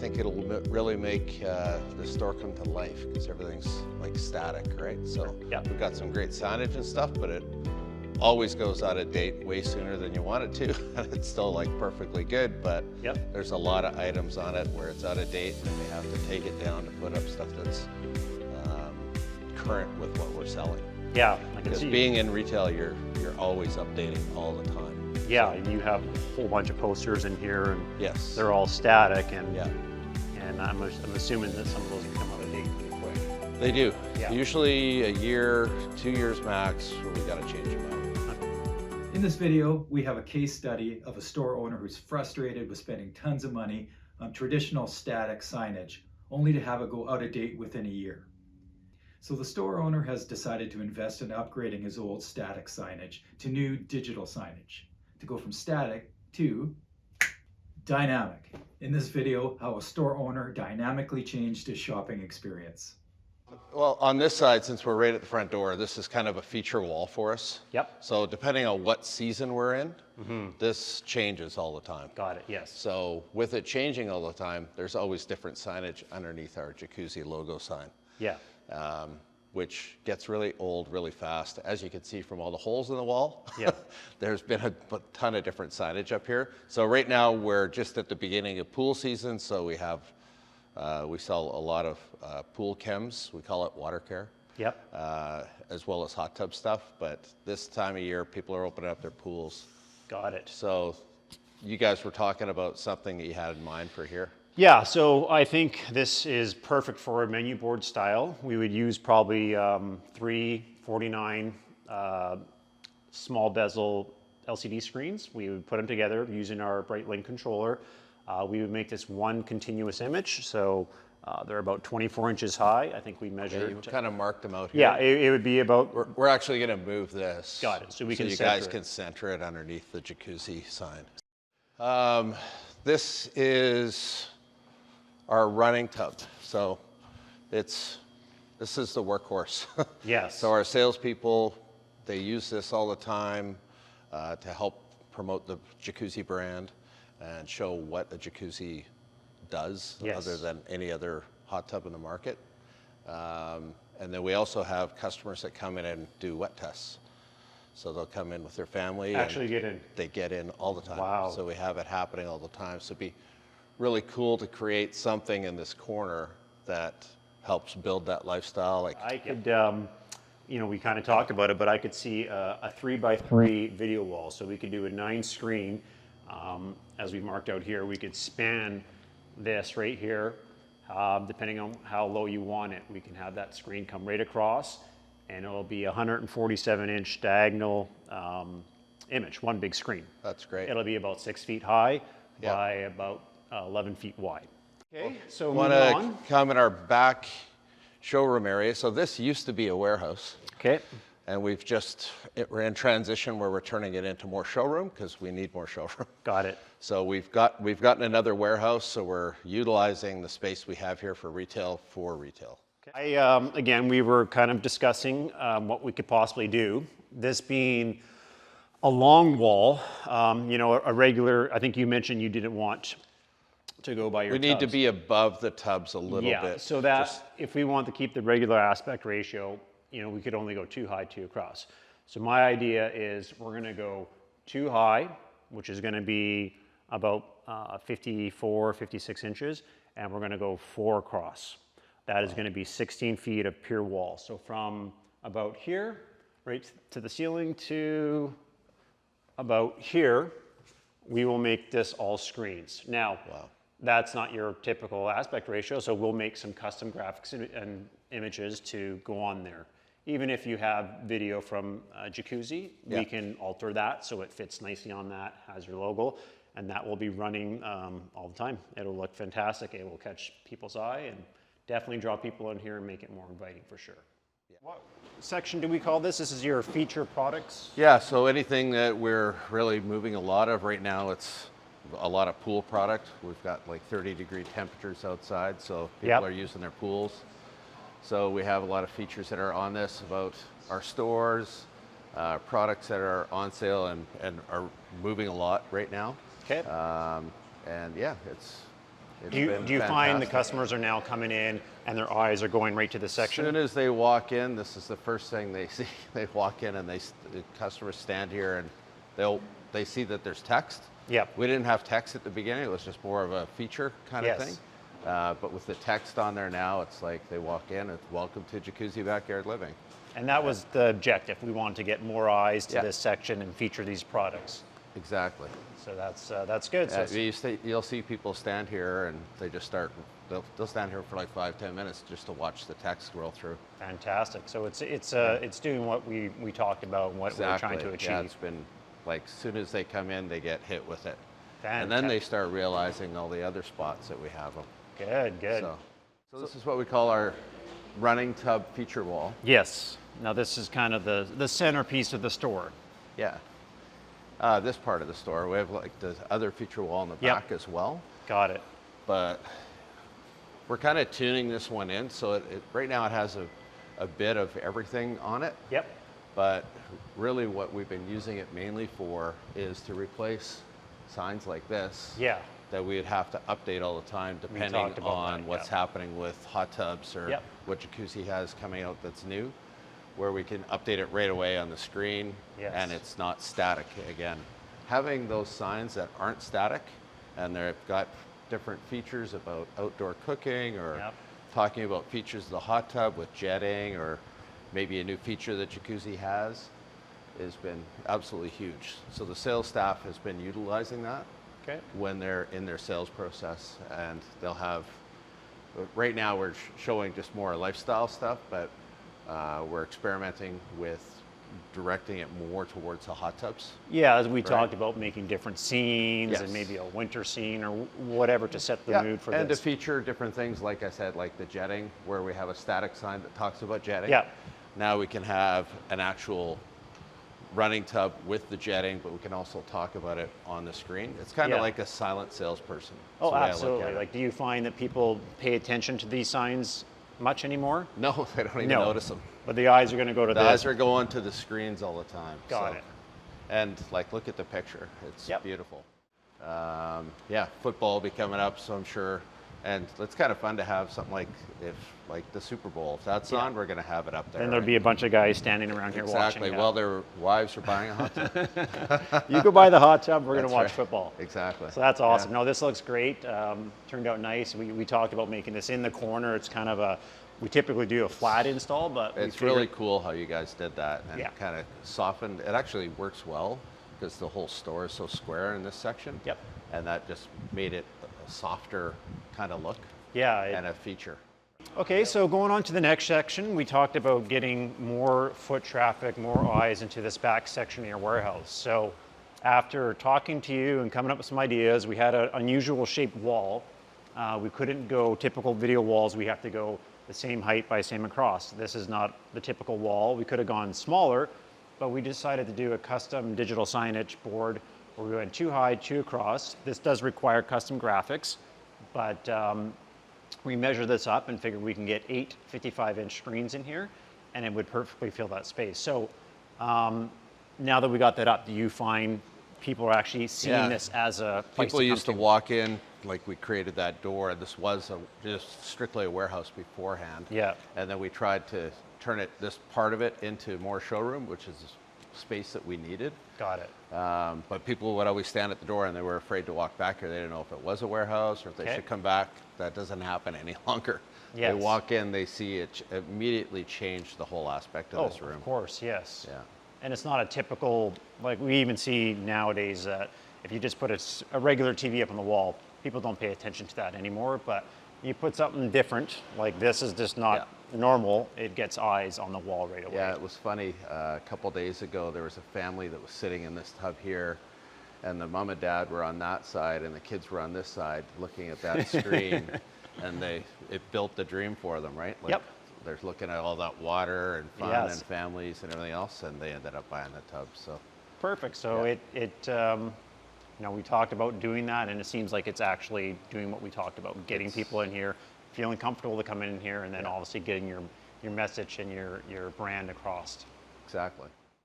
think it'll really make the store come to life because everything's like static, right? So we've got some great signage and stuff, but it always goes out of date way sooner than you want it to. And it's still like perfectly good, but there's a lot of items on it where it's out of date and we have to take it down to put up stuff that's current with what we're selling. Yeah, I can because see. Being in retail, you're always updating all the time. Yeah, and you have a whole bunch of posters in here, and yes, they're all static, and I'm assuming that some of those become out of date pretty quick. They do. Usually a year, 2 years max, we got to change them out. In this video, we have a case study of a store owner who's frustrated with spending tons of money on traditional static signage, only to have it go out of date within a year. So the store owner has decided to invest in upgrading his old static signage to new digital signage, to go from static to dynamic. In this video, how a store owner dynamically changed his shopping experience. Well, on this side, since we're right at the front door, this is kind of a feature wall for us. Yep. So depending on what season we're in, this changes all the time. Got it, yes. So with it changing all the time, there's always different signage underneath our jacuzzi logo sign. Yeah. Which gets really old really fast. As you can see from all the holes in the wall, there's been a ton of different signage up here. So right now we're just at the beginning of pool season, so we have, we sell a lot of pool chems, we call it water care, as well as hot tub stuff. But this time of year, people are opening up their pools. Got it. So you guys were talking about something that you had in mind for here. Yeah, so I think this is perfect for a menu board style. We would use probably 349 small bezel LCD screens. We would put them together using our BrightLink controller. We would make this one continuous image, so they're about 24 inches high. I think we measured. You kind of marked them out here. Yeah, it would be about. We're actually going to move this. Got it. So we can. So you guys can center it underneath the jacuzzi sign. This is our running tub. So this is the workhorse. Yes. So our salespeople, they use this all the time to help promote the jacuzzi brand and show what a jacuzzi does other than any other hot tub in the market. And then we also have customers that come in and do wet tests. So they'll come in with their family. Actually get in. They get in all the time. Wow. So we have it happening all the time. So it'd be really cool to create something in this corner that helps build that lifestyle. Like I could, you know, we kind of talked about it, but I could see a 3x3 video wall. So we could do a 9 screen, as we marked out here. We could span this right here, depending on how low you want it. We can have that screen come right across, and it'll be a 147-inch diagonal image, one big screen. That's great. It'll be about 6 feet high by about 11 feet wide. Okay, so want to come in our back showroom area. So this used to be a warehouse. Okay. And we're in transition where we're turning it into more showroom because we need more showroom. Got it. So we've gotten another warehouse, so we're utilizing the space we have here for retail. Okay. Again, we were kind of discussing what we could possibly do. This being a long wall, you know, a regular, I think you mentioned you didn't want to go by your tubs. We need to be above the tubs a little bit. Yeah, so that if we want to keep the regular aspect ratio, you know, we could only go 2 high, 2 across. So my idea is we're going to go 2 high, which is going to be about 54, 56 inches, and we're going to go 4 across. That is going to be 16 feet of pure wall. So from about here, right to the ceiling to about here, we will make this all screens. Now, that's not your typical aspect ratio, so we'll make some custom graphics and images to go on there. Even if you have video from a jacuzzi, we can alter that so it fits nicely on that, has your logo, and that will be running all the time. It'll look fantastic. It will catch people's eye and definitely draw people in here and make it more inviting for sure. What section do we call this? This is your feature products? Yeah, so anything that we're really moving a lot of right now, it's a lot of pool product. We've got like 30-degree temperatures outside, so people are using their pools. So we have a lot of features that are on this about our stores, products that are on sale and are moving a lot right now. Okay. And yeah, It's Do you, been do you find the fantastic. customers are now coming in and their eyes are going right to the As section? soon as they walk in, this is the first thing they see. They walk in and the customers stand here and they see that there's text. Yep. We didn't have text at the beginning. It was just more of a feature kind of Yes. thing. But with the text on there now, it's like they walk in, it's welcome to Jacuzzi Backyard Living. And that was the objective. We wanted to get more eyes to Yeah. this section and feature these products. Exactly. So that's good. So You'll see people stand here and they just start, they'll stand here for like 5-10 minutes just to watch the text scroll through. fantastic. So it's doing what we talked about and what we're trying to achieve. Yeah, it's been like, as soon as they come in, they get hit with it. And then they start realizing all the other spots that we have them. Good. So this is what we call our running tub feature wall. Yes. Now this is kind of the centerpiece of the store. Yeah. This part of the store, we have like the other feature wall in the Yep. back as well. Got it. But we're kind of tuning this one in. So right now it has a bit of everything on it. Yep. But really what we've been using it mainly for is to replace signs like this. Yeah. That we'd have to update all the time depending talked about on that, what's yeah. happening with hot tubs or Yep. what Jacuzzi has coming out that's new, where we can update it right away on the screen. Yes. And it's not static again. Having those signs that aren't static and they've got different features about outdoor cooking or Yep. talking about features of the hot tub with jetting or maybe a new feature that Jacuzzi has been absolutely huge. So the sales staff has been utilizing that Okay. when they're in their sales process, and they'll have, right now we're showing just more lifestyle stuff, but we're experimenting with directing it more towards the hot tubs. Yeah, as we talked about making different scenes Yes. and maybe a winter scene or whatever to set the mood for and this. to feature different things, like I said, like the jetting, where we have a static sign that talks about jetting. Yeah. Now we can have an actual running tub with the jetting, but we can also talk about it on the screen. It's kind of Yeah. like a silent salesperson. That's Oh, the way I look absolutely. at it. Like, do you find that people pay attention to these signs much anymore? No, they don't even No. notice them. But the eyes are going to go to The this. eyes are going to the screens all the time. Got it. And like, look at the picture. It's Yep. beautiful. Yeah, football will be coming up, so I'm sure. And it's kind of fun to have something like the Super Bowl. If that's on, we're going to have it up there. Then there'll be a bunch of guys standing around here exactly. watching. Well, their wives are buying a hot tub. You go buy the hot tub, we're going That's to watch right. football. Exactly. So that's awesome. Yeah. No, this looks great. Turned out nice. We talked about making this in the corner. It's kind of we typically do a flat install, but we It's figured- really cool how you guys did that and Yeah. kind of softened. It actually works well because the whole store is so square in this section. Yep. And that just made it a softer kind of look Yeah. and a feature. Okay, so going on to the next section, we talked about getting more foot traffic, more eyes into this back section of your warehouse. So after talking to you and coming up with some ideas, we had an unusual shaped wall. We couldn't go typical video walls. We have to go the same height by same across. This is not the typical wall. We could have gone smaller, but we decided to do a custom digital signage board where we went 2 high, 2 across. This does require custom graphics, but we measured this up and figured we can get 8 55-inch screens in here, and it would perfectly fill that space. So now that we got that up, do you find people are actually seeing Yeah. this as a place People to come used to walk in, like we created that door, and this was just strictly a warehouse beforehand. Yeah. And then we tried to turn this part of it into more showroom, which is space that we needed. Got it. But people would always stand at the door and they were afraid to walk back here. They didn't know if it was a warehouse or if they Okay. should come back. That doesn't happen any longer. Yes. They walk in, they see it immediately changed the whole aspect of this room. Of course, yes. Yeah. And it's not a typical, like we even see nowadays that if you just put a regular TV up on the wall, people don't pay attention to that anymore. But you put something different, like this is just not normal, it gets eyes on the wall right away. Yeah, it was funny. A couple days ago, there was a family that was sitting in this tub here, and the mom and dad were on that side, and the kids were on this side looking at that screen, and it built the dream for them, right? Like, Yep. They're looking at all that water and fun Yes. and families and everything else, and they ended up buying the tub. So Perfect. So we talked about doing that, and it seems like it's actually doing what we talked about, getting people in here, feeling comfortable to come in here, and then obviously getting your message and your brand across. exactly.